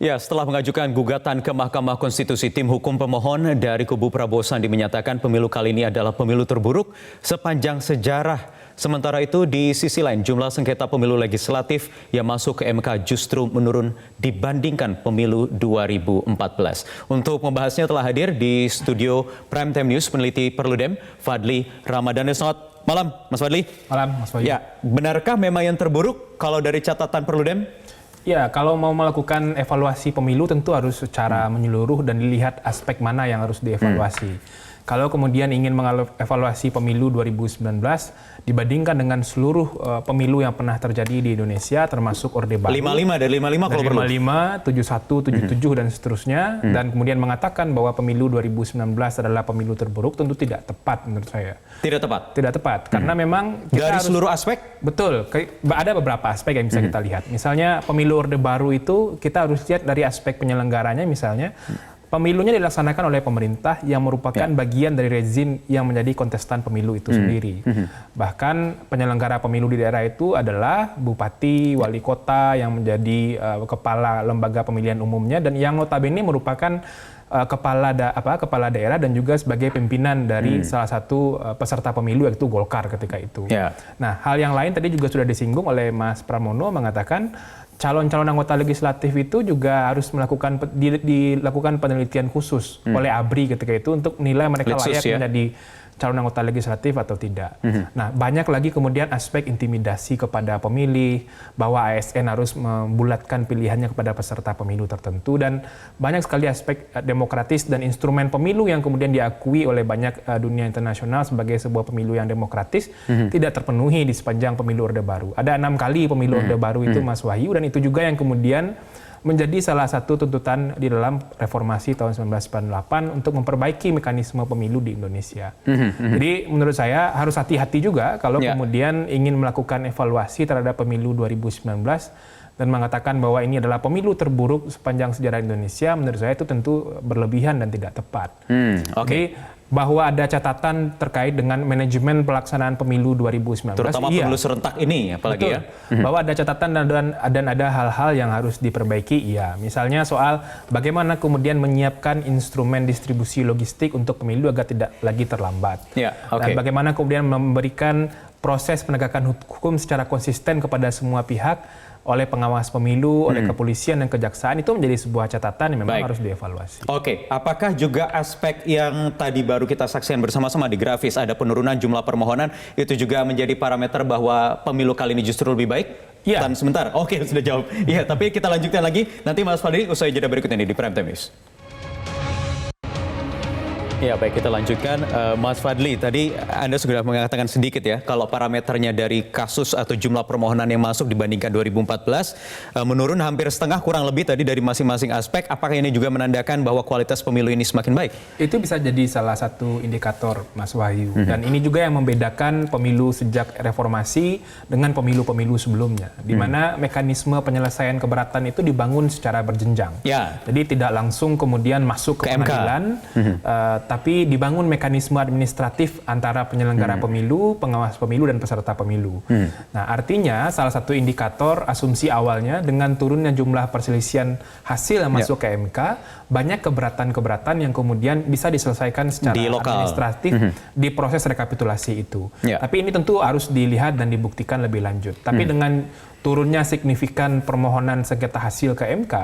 Ya, setelah mengajukan gugatan ke Mahkamah Konstitusi, tim hukum pemohon dari kubu Prabowo Sandi menyatakan pemilu kali ini adalah pemilu terburuk sepanjang sejarah. Sementara itu, di sisi lain, jumlah sengketa pemilu legislatif yang masuk ke MK justru menurun dibandingkan pemilu 2014. Untuk membahasnya telah hadir di studio Prime Time News peneliti Perludem, Fadli Ramadhani. Selamat malam, Mas Fadli. Malam, Mas Fadli. Ya, benarkah memang yang terburuk kalau dari catatan Perludem? Ya, kalau mau melakukan evaluasi pemilu tentu harus secara menyeluruh dan dilihat aspek mana yang harus dievaluasi. Kalau kemudian ingin mengevaluasi pemilu 2019 dibandingkan dengan seluruh pemilu yang pernah terjadi di Indonesia termasuk Orde Baru. 55 dari 55 kalau perlu. 55, 71, 77 dan seterusnya. Dan kemudian mengatakan bahwa pemilu 2019 adalah pemilu terburuk tentu tidak tepat menurut saya. Tidak tepat? Tidak tepat. Karena memang kita dari harus, seluruh aspek? Betul. Ada beberapa aspek yang bisa kita lihat. Misalnya pemilu Orde Baru itu kita harus lihat dari aspek penyelenggaranya misalnya. Pemilunya dilaksanakan oleh pemerintah yang merupakan bagian dari rezim yang menjadi kontestan pemilu itu sendiri. Bahkan penyelenggara pemilu di daerah itu adalah bupati, wali kota yang menjadi kepala lembaga pemilihan umumnya dan yang notabene merupakan kepala daerah dan juga sebagai pimpinan dari salah satu peserta pemilu yaitu Golkar ketika itu. Nah, hal yang lain tadi juga sudah disinggung oleh Mas Pramono mengatakan calon-calon anggota legislatif itu juga harus dilakukan penelitian khusus oleh ABRI ketika itu untuk menilai mereka layak menjadi calon anggota legislatif atau tidak. Nah, banyak lagi kemudian aspek intimidasi kepada pemilih, bahwa ASN harus membulatkan pilihannya kepada peserta pemilu tertentu, dan banyak sekali aspek demokratis dan instrumen pemilu yang kemudian diakui oleh banyak dunia internasional sebagai sebuah pemilu yang demokratis tidak terpenuhi di sepanjang pemilu Orde Baru. Ada 6 kali pemilu Orde Baru itu, Mas Wahyu, dan itu juga yang kemudian menjadi salah satu tuntutan di dalam reformasi tahun 1998 untuk memperbaiki mekanisme pemilu di Indonesia. Jadi menurut saya harus hati-hati juga kalau kemudian ingin melakukan evaluasi terhadap pemilu 2019 dan mengatakan bahwa ini adalah pemilu terburuk sepanjang sejarah Indonesia, menurut saya itu tentu berlebihan dan tidak tepat. Jadi bahwa ada catatan terkait dengan manajemen pelaksanaan pemilu 2019. Terutama pemilu serentak ini apalagi. Betul. Bahwa ada catatan dan ada hal-hal yang harus diperbaiki, iya. Misalnya soal bagaimana kemudian menyiapkan instrumen distribusi logistik untuk pemilu agar tidak lagi terlambat. Dan bagaimana kemudian memberikan proses penegakan hukum secara konsisten kepada semua pihak oleh pengawas pemilu, oleh kepolisian dan kejaksaan, itu menjadi sebuah catatan yang memang harus dievaluasi. Apakah juga aspek yang tadi baru kita saksikan bersama-sama di grafis, ada penurunan jumlah permohonan, itu juga menjadi parameter bahwa pemilu kali ini justru lebih baik? Dan sebentar, sudah jawab. Iya, tapi kita lanjutkan lagi, nanti Mas Fadli usai jeda berikut ini di Prime Time News. Ya, baik, kita lanjutkan. Mas Fadli, tadi Anda sudah mengatakan sedikit ya, kalau parameternya dari kasus atau jumlah permohonan yang masuk dibandingkan 2014, menurun hampir setengah kurang lebih tadi dari masing-masing aspek. Apakah ini juga menandakan bahwa kualitas pemilu ini semakin baik? Itu bisa jadi salah satu indikator, Mas Wahyu. Dan ini juga yang membedakan pemilu sejak reformasi dengan pemilu-pemilu sebelumnya, di mana mekanisme penyelesaian keberatan itu dibangun secara berjenjang. Jadi tidak langsung kemudian masuk ke pengadilan, tapi dibangun mekanisme administratif antara penyelenggara pemilu, pengawas pemilu, dan peserta pemilu. Nah, artinya salah satu indikator asumsi awalnya dengan turunnya jumlah perselisihan hasil yang masuk ke MK, banyak keberatan-keberatan yang kemudian bisa diselesaikan secara administratif di proses rekapitulasi itu. Tapi ini tentu harus dilihat dan dibuktikan lebih lanjut. Tapi dengan turunnya signifikan permohonan sengketa hasil ke MK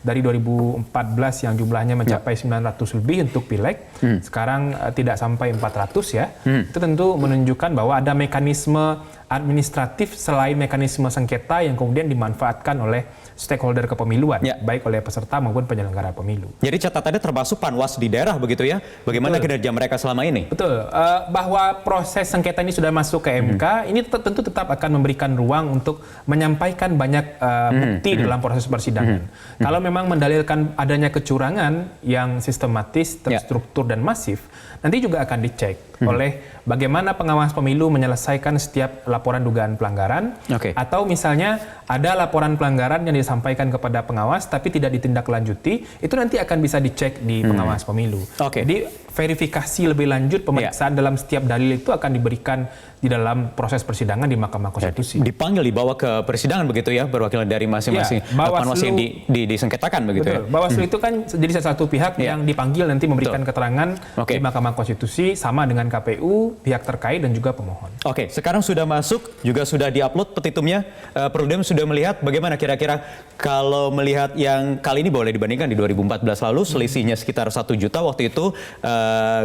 dari 2014 yang jumlahnya mencapai 900 lebih untuk pileg, sekarang tidak sampai 400 ya. Itu tentu menunjukkan bahwa ada mekanisme administratif selain mekanisme sengketa yang kemudian dimanfaatkan oleh stakeholder kepemiluan, baik oleh peserta maupun penyelenggara pemilu. Jadi catatannya termasuk Panwas di daerah begitu ya? Bagaimana kinerja mereka selama ini? Betul, bahwa proses sengketa ini sudah masuk ke MK, ini tentu tetap akan memberikan ruang untuk menyampaikan banyak bukti dalam proses persidangan. Kalau memang mendalilkan adanya kecurangan yang sistematis, terstruktur dan masif, nanti juga akan dicek. oleh bagaimana pengawas pemilu menyelesaikan setiap laporan dugaan pelanggaran, atau misalnya ada laporan pelanggaran yang disampaikan kepada pengawas tapi tidak ditindaklanjuti, itu nanti akan bisa dicek di pengawas pemilu. Jadi verifikasi lebih lanjut pemeriksaan dalam setiap dalil itu akan diberikan di dalam proses persidangan di Mahkamah Konstitusi. Dipanggil, dibawa ke persidangan begitu ya, perwakilan dari masing-masing panwas yang disengketakan begitu. Betul. Bawaslu itu kan jadi salah satu pihak yang dipanggil nanti memberikan keterangan di Mahkamah Konstitusi, sama dengan KPU, pihak terkait dan juga pemohon. Sekarang sudah masuk, juga sudah diupload petitumnya. Perludem sudah melihat bagaimana kira-kira kalau melihat yang kali ini boleh dibandingkan di 2014 lalu, selisihnya sekitar 1 juta waktu itu,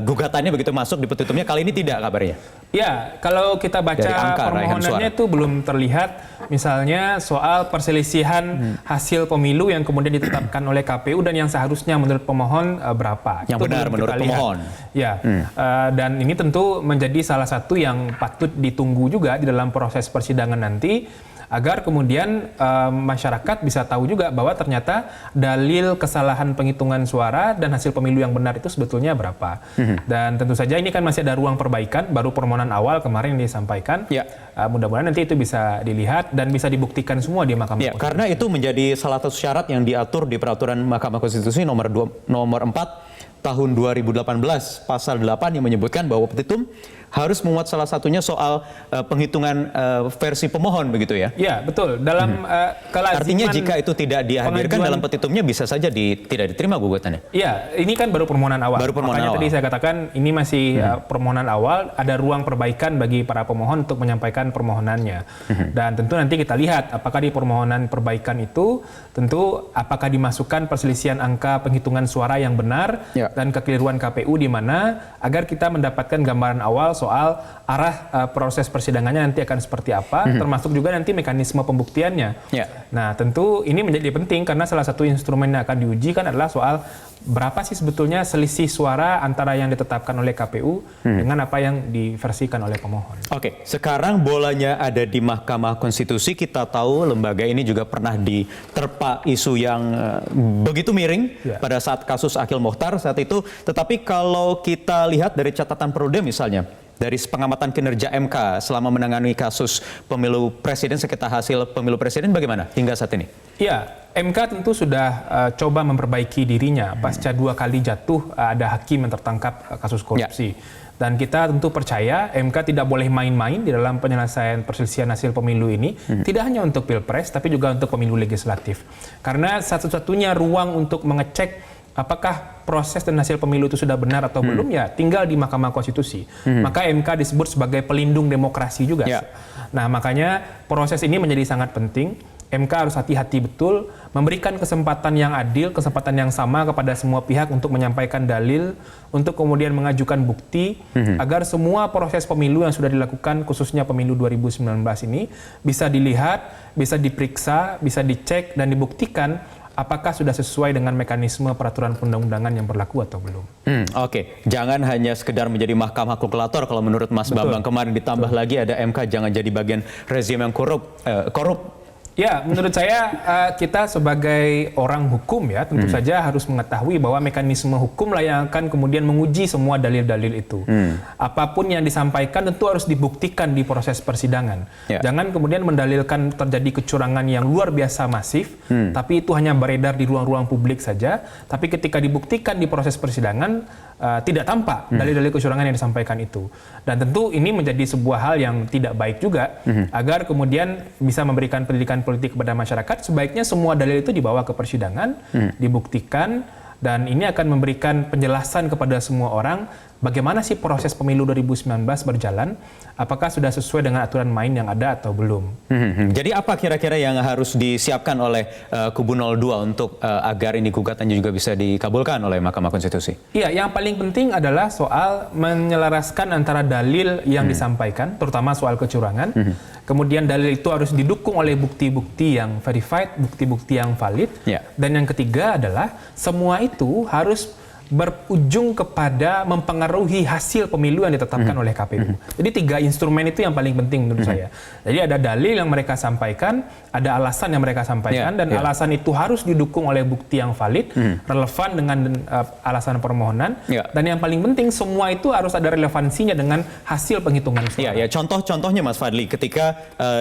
gugatannya begitu masuk di petitumnya, kali ini tidak kabarnya? Ya, kalau kita baca permohonannya itu belum terlihat misalnya soal perselisihan hasil pemilu yang kemudian ditetapkan oleh KPU dan yang seharusnya menurut pemohon berapa. Yang itu benar menurut pemohon. Ya, dan ini tentu menjadi salah satu yang patut ditunggu juga di dalam proses persidangan nanti, agar kemudian masyarakat bisa tahu juga bahwa ternyata dalil kesalahan penghitungan suara dan hasil pemilu yang benar itu sebetulnya berapa. Dan tentu saja ini kan masih ada ruang perbaikan, baru permohonan awal kemarin yang disampaikan. Mudah-mudahan nanti itu bisa dilihat dan bisa dibuktikan semua di Mahkamah Konstitusi. Karena itu menjadi salah satu syarat yang diatur di peraturan Mahkamah Konstitusi nomor 4 tahun 2018 pasal 8 yang menyebutkan bahwa petitum harus memuat salah satunya soal penghitungan versi pemohon begitu ya? Ya, betul. Dalam kelaziman, artinya jika itu tidak dihadirkan dalam petitumnya bisa saja tidak diterima gugatannya? Iya, ini kan baru permohonan awal. Makanya tadi saya katakan ini masih permohonan awal, ada ruang perbaikan bagi para pemohon untuk menyampaikan permohonannya. Dan tentu nanti kita lihat apakah di permohonan perbaikan itu tentu apakah dimasukkan perselisihan angka penghitungan suara yang benar dan kekeliruan KPU di mana, agar kita mendapatkan gambaran awal soal arah proses persidangannya nanti akan seperti apa, termasuk juga nanti mekanisme pembuktiannya. Nah, tentu ini menjadi penting karena salah satu instrumen yang akan diuji kan adalah soal berapa sih sebetulnya selisih suara antara yang ditetapkan oleh KPU dengan apa yang diversikan oleh pemohon. Sekarang bolanya ada di Mahkamah Konstitusi. Kita tahu lembaga ini juga pernah diterpa isu yang begitu miring pada saat kasus Akhil Mokhtar saat itu. Tetapi kalau kita lihat dari catatan Perludem misalnya, dari pengamatan kinerja MK selama menangani kasus pemilu presiden, sengketa hasil pemilu presiden, bagaimana hingga saat ini? Ya, MK tentu sudah coba memperbaiki dirinya pasca 2 kali jatuh ada hakim yang tertangkap kasus korupsi. Dan kita tentu percaya MK tidak boleh main-main di dalam penyelesaian perselisihan hasil pemilu ini, tidak hanya untuk Pilpres tapi juga untuk pemilu legislatif. Karena satu-satunya ruang untuk mengecek apakah proses dan hasil pemilu itu sudah benar atau belum, ya tinggal di Mahkamah Konstitusi. Maka MK disebut sebagai pelindung demokrasi juga. Nah, makanya proses ini menjadi sangat penting. MK harus hati-hati betul, memberikan kesempatan yang adil, kesempatan yang sama kepada semua pihak untuk menyampaikan dalil, untuk kemudian mengajukan bukti, agar semua proses pemilu yang sudah dilakukan, khususnya pemilu 2019 ini, bisa dilihat, bisa diperiksa, bisa dicek, dan dibuktikan apakah sudah sesuai dengan mekanisme peraturan perundang-undangan yang berlaku atau belum. Jangan hanya sekedar menjadi mahkamah kalkulator kalau menurut Mas Bambang kemarin, ditambah lagi ada MK, jangan jadi bagian rezim yang korup. Ya, menurut saya kita sebagai orang hukum ya tentu saja harus mengetahui bahwa mekanisme hukum lah yang akan kemudian menguji semua dalil-dalil itu. Apapun yang disampaikan tentu harus dibuktikan di proses persidangan. Jangan kemudian mendalilkan terjadi kecurangan yang luar biasa masif, tapi itu hanya beredar di ruang-ruang publik saja. Tapi ketika dibuktikan di proses persidangan, tidak tampak dalil-dalil kecurangan yang disampaikan itu. Dan tentu ini menjadi sebuah hal yang tidak baik juga, agar kemudian bisa memberikan pendidikan politik kepada masyarakat. Sebaiknya semua dalil itu dibawa ke persidangan, dibuktikan, dan ini akan memberikan penjelasan kepada semua orang bagaimana sih proses pemilu 2019 berjalan, apakah sudah sesuai dengan aturan main yang ada atau belum. Jadi apa kira-kira yang harus disiapkan oleh kubu 02 untuk agar ini gugatannya juga bisa dikabulkan oleh Mahkamah Konstitusi? Iya, yang paling penting adalah soal menyelaraskan antara dalil yang disampaikan, terutama soal kecurangan, kemudian dalil itu harus didukung oleh bukti-bukti yang verified, bukti-bukti yang valid, dan yang ketiga adalah semua itu harus berujung kepada mempengaruhi hasil pemilu yang ditetapkan oleh KPU. Jadi 3 instrumen itu yang paling penting menurut saya. Jadi ada dalil yang mereka sampaikan, ada alasan yang mereka sampaikan, dan alasan itu harus didukung oleh bukti yang valid, relevan dengan alasan permohonan, dan yang paling penting semua itu harus ada relevansinya dengan hasil penghitungan suara. Ya, contohnya Mas Fadli, ketika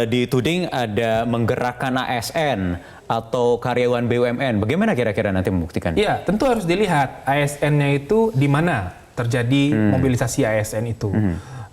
dituding ada menggerakkan ASN atau karyawan BUMN, bagaimana kira-kira nanti membuktikan? Ya, tentu harus dilihat ASN-nya itu di mana terjadi mobilisasi ASN itu.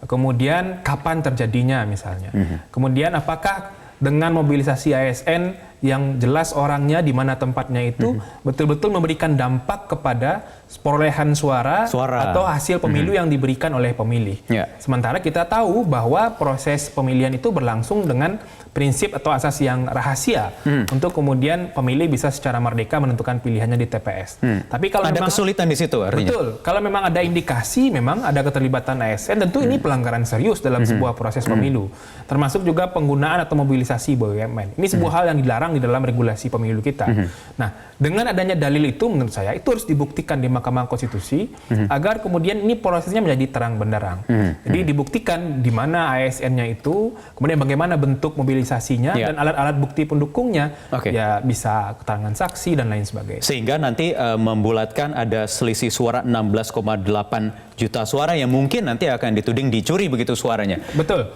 Kemudian kapan terjadinya misalnya. Kemudian apakah dengan mobilisasi ASN yang jelas orangnya di mana tempatnya itu betul-betul memberikan dampak kepada perolehan suara atau hasil pemilu yang diberikan oleh pemilih. Sementara kita tahu bahwa proses pemilihan itu berlangsung dengan prinsip atau asas yang rahasia untuk kemudian pemilih bisa secara merdeka menentukan pilihannya di TPS. Tapi kalau ada memang kesulitan di situ artinya. Betul. Kalau memang ada indikasi memang ada keterlibatan ASN, tentu ini pelanggaran serius dalam sebuah proses pemilu. Termasuk juga penggunaan atau mobilisasi BUMN. Ini sebuah hal yang dilarang di dalam regulasi pemilu kita. Nah, dengan adanya dalil itu menurut saya itu harus dibuktikan di Mahkamah Konstitusi agar kemudian ini prosesnya menjadi terang benderang. Jadi dibuktikan di mana ASN-nya itu, kemudian bagaimana bentuk mobilisasinya dan alat-alat bukti pendukungnya, ya bisa keterangan saksi dan lain sebagainya. Sehingga nanti membulatkan ada selisih suara 16,8 juta suara yang mungkin nanti akan dituding dicuri begitu suaranya. Betul.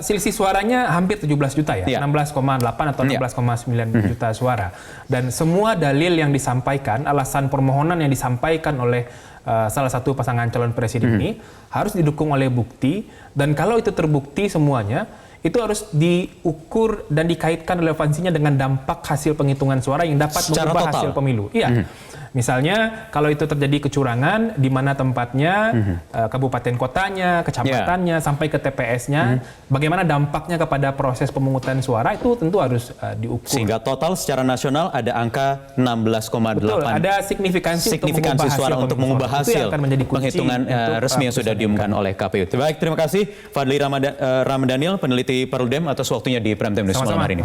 Selisih suaranya hampir 17 juta ya, 16,8 atau 16,9 juta suara. Dan semua dalil yang disampaikan, alasan permohonan yang disampaikan oleh salah satu pasangan calon presiden ini harus didukung oleh bukti, dan kalau itu terbukti semuanya, itu harus diukur dan dikaitkan relevansinya dengan dampak hasil penghitungan suara yang dapat mengubah hasil pemilu. Iya. Misalnya kalau itu terjadi kecurangan, di mana tempatnya, kabupaten kotanya, kecamatannya, sampai ke TPS-nya, bagaimana dampaknya kepada proses pemungutan suara itu tentu harus diukur. Sehingga total secara nasional ada angka 16,8. Betul, ada signifikansi suara untuk mengubah hasil penghitungan resmi yang sudah diumumkan oleh KPU. Baik, terima kasih Fadli Ramadhanil, peneliti Perludem, atas waktunya di Prime Time News malam hari ini.